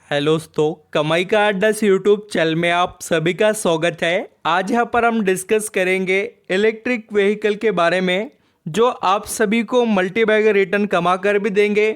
Hello दोस्तों, कमाई का अड्डा यूट्यूब चैनल में आप सभी का स्वागत है। आज यहाँ पर हम डिस्कस करेंगे इलेक्ट्रिक व्हीकल के बारे में, जो आप सभी को मल्टी बैग रिटर्न कमा कर भी देंगे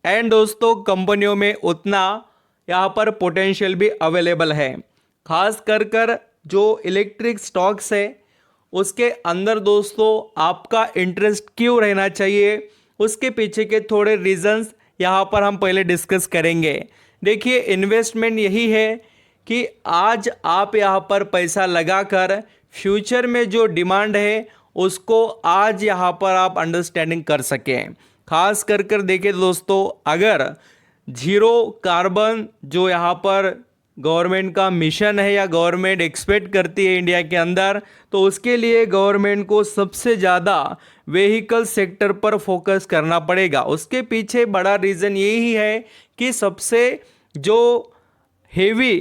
एंड दोस्तों कंपनियों में उतना यहाँ पर पोटेंशियल भी अवेलेबल है। खास कर जो इलेक्ट्रिक स्टॉक्स है उसके अंदर दोस्तों आपका इंटरेस्ट क्यों रहना चाहिए, उसके पीछे के थोड़े रीजंस यहाँ पर हम पहले डिस्कस करेंगे। देखिए, इन्वेस्टमेंट यही है कि आज आप यहाँ पर पैसा लगाकर फ्यूचर में जो डिमांड है उसको आज यहाँ पर आप अंडरस्टैंडिंग कर सकें। खास कर देखिए दोस्तों, अगर जीरो कार्बन जो यहाँ पर गवर्नमेंट का मिशन है या गवर्नमेंट एक्सपेक्ट करती है इंडिया के अंदर, तो उसके लिए गवर्नमेंट को सबसे ज़्यादा व्हीकल सेक्टर पर फोकस करना पड़ेगा। उसके पीछे बड़ा रीज़न यही है कि सबसे जो हेवी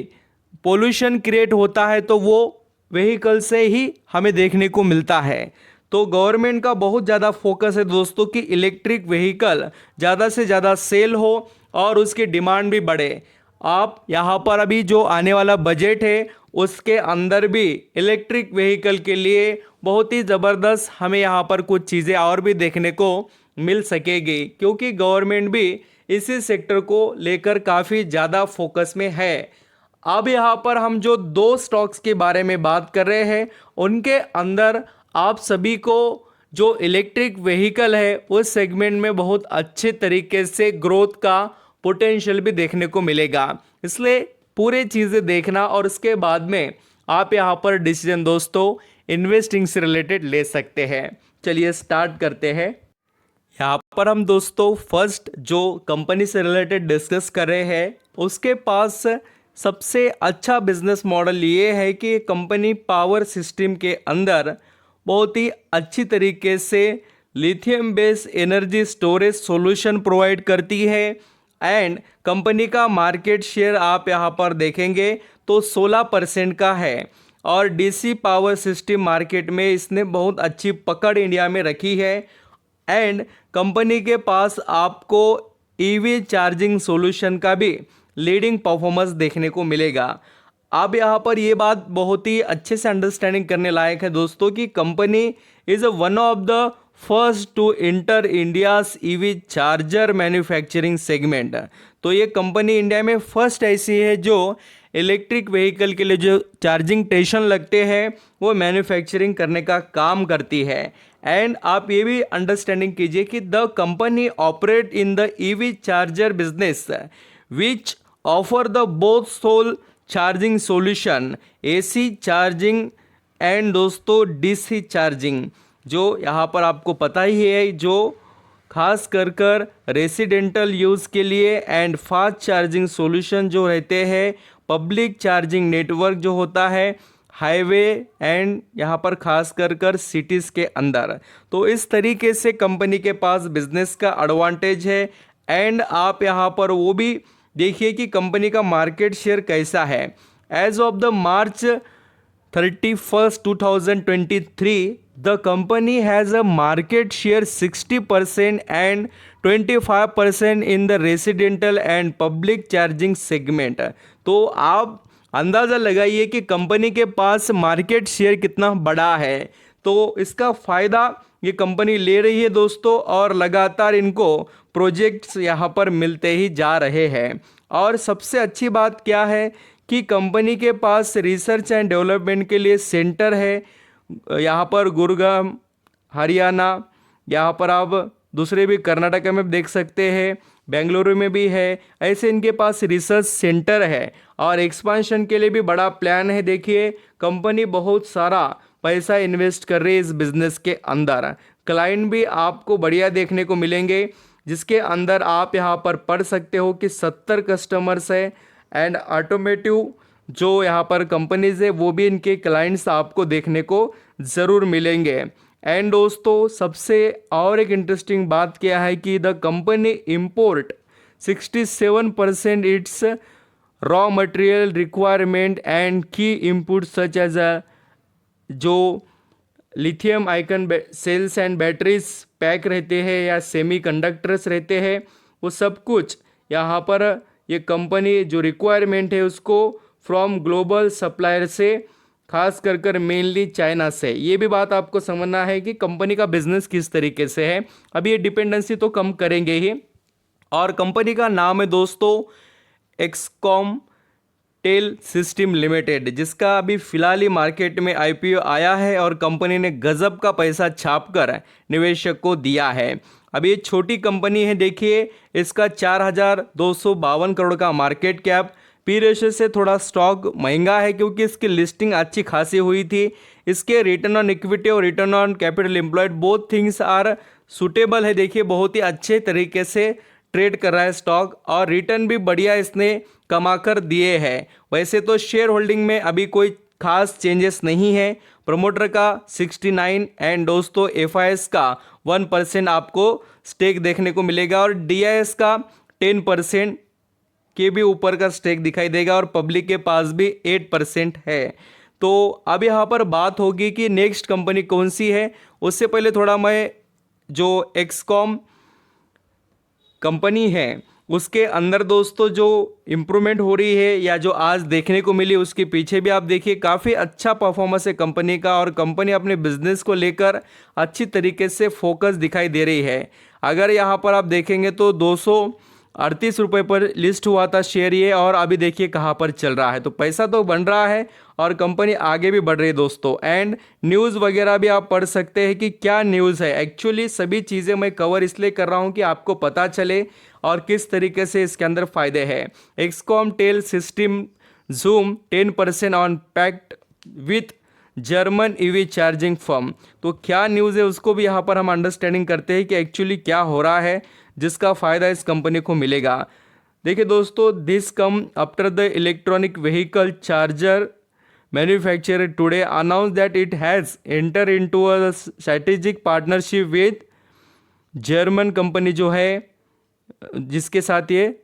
पोल्यूशन क्रिएट होता है तो वो व्हीकल से ही हमें देखने को मिलता है। तो गवर्नमेंट का बहुत ज़्यादा फोकस है दोस्तों कि इलेक्ट्रिक व्हीकल ज़्यादा से ज़्यादा सेल हो और उसकी डिमांड भी बढ़े। आप यहाँ पर अभी जो आने वाला बजट है उसके अंदर भी इलेक्ट्रिक व्हीकल के लिए बहुत ही ज़बरदस्त हमें यहाँ पर कुछ चीज़ें और भी देखने को मिल सकेगी, क्योंकि गवर्नमेंट भी इसी सेक्टर को लेकर काफ़ी ज़्यादा फोकस में है। अब यहाँ पर हम जो दो स्टॉक्स के बारे में बात कर रहे हैं उनके अंदर आप सभी को जो इलेक्ट्रिक व्हीकल है उस सेगमेंट में बहुत अच्छे तरीके से ग्रोथ का पोटेंशियल भी देखने को मिलेगा। इसलिए पूरे चीज़ें देखना और उसके बाद में आप यहाँ पर डिसीजन दोस्तों इन्वेस्टिंग से रिलेटेड ले सकते हैं। चलिए स्टार्ट करते हैं। यहाँ पर हम दोस्तों फर्स्ट जो कंपनी से रिलेटेड डिस्कस कर रहे हैं उसके पास सबसे अच्छा बिजनेस मॉडल ये है कि कंपनी पावर सिस्टम के अंदर बहुत ही अच्छी तरीके से lithium based energy storage solution provide करती है एंड कंपनी का मार्केट शेयर आप यहाँ पर देखेंगे तो 16% का है और डीसी पावर सिस्टम मार्केट में इसने बहुत अच्छी पकड़ इंडिया में रखी है एंड कंपनी के पास आपको ईवी चार्जिंग सॉल्यूशन का भी लीडिंग परफॉर्मेंस देखने को मिलेगा। अब यहाँ पर ये बात बहुत ही अच्छे से अंडरस्टैंडिंग करने लायक है दोस्तों कि company is one of the first to enter India's EV charger manufacturing segment. तो ये कंपनी इंडिया में फर्स्ट ऐसी है जो इलेक्ट्रिक व्हीकल के लिए जो चार्जिंग स्टेशन लगते हैं वो मैन्युफैक्चरिंग करने का काम करती है। एंड आप ये भी अंडरस्टैंडिंग कीजिए कि the company operate in the EV charger business which offer the both sole charging solution, AC charging and दोस्तों डीसी चार्जिंग, जो यहाँ पर आपको पता ही है जो खास कर रेसिडेंटल यूज़ के लिए एंड फास्ट चार्जिंग सॉल्यूशन जो रहते हैं, पब्लिक चार्जिंग नेटवर्क जो होता है हाईवे एंड यहाँ पर खास कर सिटीज़ के अंदर। तो इस तरीके से कंपनी के पास बिजनेस का एडवांटेज है एंड आप यहाँ पर वो भी देखिए कि कंपनी का मार्केट शेयर कैसा है। As of the March 31st 2023 the company has a market share 60% and 25% in the residential and public charging segment। तो आप अंदाज़ा लगाइए कि कंपनी के पास मार्केट शेयर कितना बड़ा है। तो इसका फ़ायदा ये कंपनी ले रही है दोस्तों और लगातार इनको प्रोजेक्ट्स यहाँ पर मिलते ही जा रहे हैं। और सबसे अच्छी बात क्या है कि कंपनी के पास रिसर्च एंड डेवलपमेंट के लिए सेंटर है, यहाँ पर गुरुग्राम हरियाणा, यहाँ पर आप दूसरे भी कर्नाटक में देख सकते हैं, बेंगलुरु में भी है। ऐसे इनके पास रिसर्च सेंटर है और एक्सपांशन के लिए भी बड़ा प्लान है। देखिए कंपनी बहुत सारा पैसा इन्वेस्ट कर रही है इस बिज़नेस के अंदर। क्लाइंट भी आपको बढ़िया देखने को मिलेंगे जिसके अंदर आप यहाँ पर पढ़ सकते हो कि 70 कस्टमर्स है एंड ऑटोमेटिव जो यहाँ पर कंपनीज है वो भी इनके क्लाइंट्स आपको देखने को ज़रूर मिलेंगे। एंड दोस्तों सबसे और एक इंटरेस्टिंग बात क्या है कि the company import 67% its raw material requirement and key input such as जो lithium icon cells and batteries pack रहते हैं या सेमी कंडक्टर्स रहते हैं, वो सब कुछ यहाँ पर ये कंपनी जो रिक्वायरमेंट है उसको फ्रॉम ग्लोबल सप्लायर से, खास कर मेनली चाइना से। ये भी बात आपको समझना है कि कंपनी का बिजनेस किस तरीके से है। अभी ये डिपेंडेंसी तो कम करेंगे ही। और कंपनी का नाम है दोस्तों एक्सकॉम टेल सिस्टम लिमिटेड, जिसका अभी फिलहाल ही मार्केट में आईपीओ आया है और कंपनी ने गजब का पैसा छापकर निवेशक को दिया है। अभी ये छोटी कंपनी है, देखिए इसका 4,252 करोड़ का मार्केट कैप। पी रेशियो से थोड़ा स्टॉक महंगा है क्योंकि इसकी लिस्टिंग अच्छी खासी हुई थी। इसके रिटर्न ऑन इक्विटी और return on capital employed both things are suitable है। देखिए बहुत ही अच्छे तरीके से ट्रेड कर रहा है स्टॉक और रिटर्न भी बढ़िया इसने कमा कर दिए हैं। वैसे तो शेयर होल्डिंग में अभी कोई खास चेंजेस नहीं है। प्रमोटर का 69 एंड दोस्तों एफआईएस का 1% आपको स्टेक देखने को मिलेगा और डीआईएस का 10% के भी ऊपर का स्टेक दिखाई देगा और पब्लिक के पास भी 8% है। तो अब यहाँ पर बात होगी कि नेक्स्ट कंपनी कौन सी है। उससे पहले थोड़ा मैं जो एक्सकॉम कंपनी है उसके अंदर दोस्तों जो इम्प्रूवमेंट हो रही है या जो आज देखने को मिली उसके पीछे भी आप देखिए काफ़ी अच्छा परफॉर्मेंस है कंपनी का और कंपनी अपने बिजनेस को लेकर अच्छी तरीके से फोकस दिखाई दे रही है। अगर यहाँ पर आप देखेंगे तो 238 रुपये पर लिस्ट हुआ था शेयर ये, और अभी देखिए कहाँ पर चल रहा है। तो पैसा तो बन रहा है और कंपनी आगे भी बढ़ रही है दोस्तों। एंड न्यूज़ वगैरह भी आप पढ़ सकते हैं कि क्या न्यूज़ है। एक्चुअली सभी चीज़ें मैं कवर इसलिए कर रहा हूँ कि आपको पता चले और किस तरीके से इसके अंदर फ़ायदे हैं। Exicom tele systems zoom 10% on pact with German EV charging firm. तो क्या न्यूज़ है उसको भी यहाँ पर हम अंडरस्टैंडिंग करते हैं कि एक्चुअली क्या हो रहा है जिसका फ़ायदा इस कंपनी को मिलेगा। देखिए दोस्तों, this come after the electronic vehicle charger manufacturer today announce that it has enter into a strategic partnership with German company जो है, जिसके साथ ये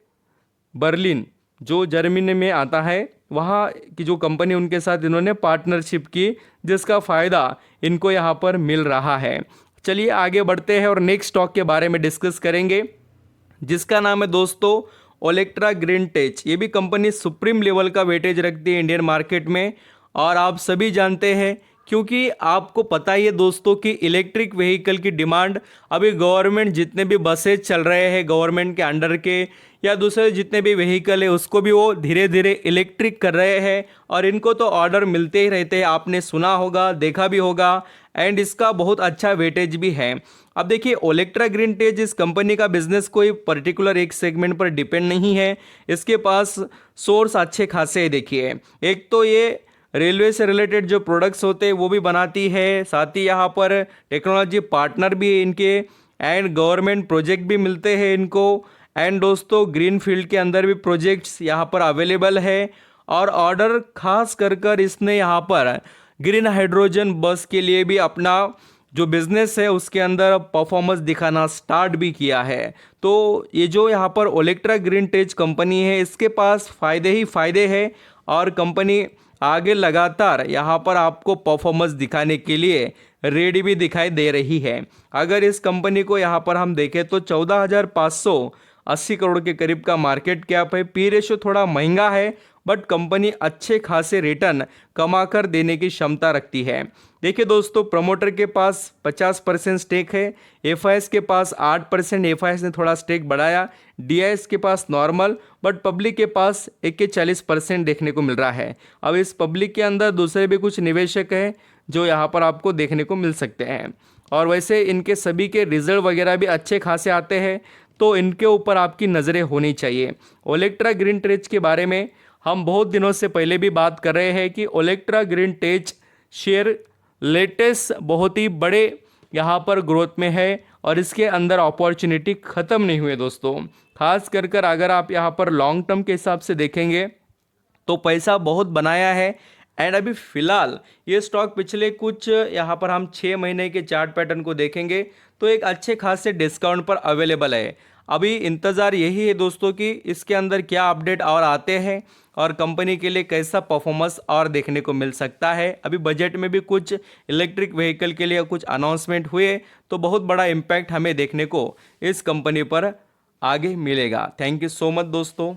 बर्लिन जो जर्मनी में आता है वहाँ की जो कंपनी उनके साथ इन्होंने पार्टनरशिप की, जिसका फ़ायदा इनको यहाँ पर मिल रहा है। चलिए आगे बढ़ते हैं और नेक्स्ट स्टॉक के बारे में डिस्कस करेंगे, जिसका नाम है दोस्तों ओलेक्ट्रा ग्रीन टेच। ये भी कंपनी सुप्रीम लेवल का वेटेज रखती है इंडियन मार्केट में और आप सभी जानते हैं क्योंकि आपको पता ही है दोस्तों कि इलेक्ट्रिक व्हीकल की डिमांड अभी गवर्नमेंट जितने भी बसेज चल रहे हैं गवर्नमेंट के अंडर के या दूसरे जितने भी व्हीकल है उसको भी वो धीरे धीरे इलेक्ट्रिक कर रहे हैं और इनको तो ऑर्डर मिलते ही रहते हैं। आपने सुना होगा, देखा भी होगा एंड इसका बहुत अच्छा वेटेज भी है। अब देखिए ओलेक्ट्रा ग्रीन टेच इस कंपनी का बिजनेस कोई पर्टिकुलर एक सेगमेंट पर डिपेंड नहीं है, इसके पास सोर्स अच्छे खासे है। देखिए एक तो ये रेलवे से रिलेटेड जो प्रोडक्ट्स होते हैं वो भी बनाती है, साथ ही यहाँ पर टेक्नोलॉजी पार्टनर भी है इनके एंड गवर्नमेंट प्रोजेक्ट भी मिलते हैं इनको। एंड दोस्तों ग्रीन फील्ड के अंदर भी प्रोजेक्ट्स यहाँ पर अवेलेबल है और ऑर्डर खास कर इसने यहाँ पर ग्रीन हाइड्रोजन बस के लिए भी अपना जो बिज़नेस है उसके अंदर परफॉर्मेंस दिखाना स्टार्ट भी किया है। तो ये जो यहाँ पर ओलेक्ट्रा ग्रीन टेच कंपनी है इसके पास फ़ायदे ही फ़ायदे हैं और कंपनी आगे लगातार यहाँ पर आपको परफॉर्मेंस दिखाने के लिए रेडी भी दिखाई दे रही है। अगर इस कंपनी को यहाँ पर हम देखें तो 14,580 करोड़ के करीब का मार्केट कैप है। पी रेशियो थोड़ा महंगा है बट कंपनी अच्छे खासे रिटर्न कमाकर देने की क्षमता रखती है। देखिए दोस्तों, प्रमोटर के पास 50% स्टेक है, एफआईएस के पास 8%, एफआईएस ने थोड़ा स्टेक बढ़ाया, डीआईएस के पास नॉर्मल बट पब्लिक के पास 41% देखने को मिल रहा है। अब इस पब्लिक के अंदर दूसरे भी कुछ निवेशक हैं जो यहाँ पर आपको देखने को मिल सकते हैं और वैसे इनके सभी के रिजल्ट वगैरह भी अच्छे खासे आते हैं, तो इनके ऊपर आपकी नज़रें होनी चाहिए। ओलेक्ट्रा ग्रीन टेच के बारे में हम बहुत दिनों से पहले भी बात कर रहे हैं कि ओलेक्ट्रा ग्रीन टेच शेयर लेटेस्ट बहुत ही बड़े यहाँ पर ग्रोथ में है और इसके अंदर अपॉर्चुनिटी ख़त्म नहीं हुए दोस्तों। खास कर अगर आप यहाँ पर लॉन्ग टर्म के हिसाब से देखेंगे तो पैसा बहुत बनाया है एंड अभी फ़िलहाल ये स्टॉक पिछले कुछ यहाँ पर हम 6 महीने के चार्ट पैटर्न को देखेंगे तो एक अच्छे खासे डिस्काउंट पर अवेलेबल है। अभी इंतज़ार यही है दोस्तों कि इसके अंदर क्या अपडेट और आते हैं और कंपनी के लिए कैसा परफॉर्मेंस और देखने को मिल सकता है। अभी बजट में भी कुछ इलेक्ट्रिक व्हीकल के लिए कुछ अनाउंसमेंट हुए तो बहुत बड़ा इम्पैक्ट हमें देखने को इस कंपनी पर आगे मिलेगा। थैंक यू सो मच दोस्तों।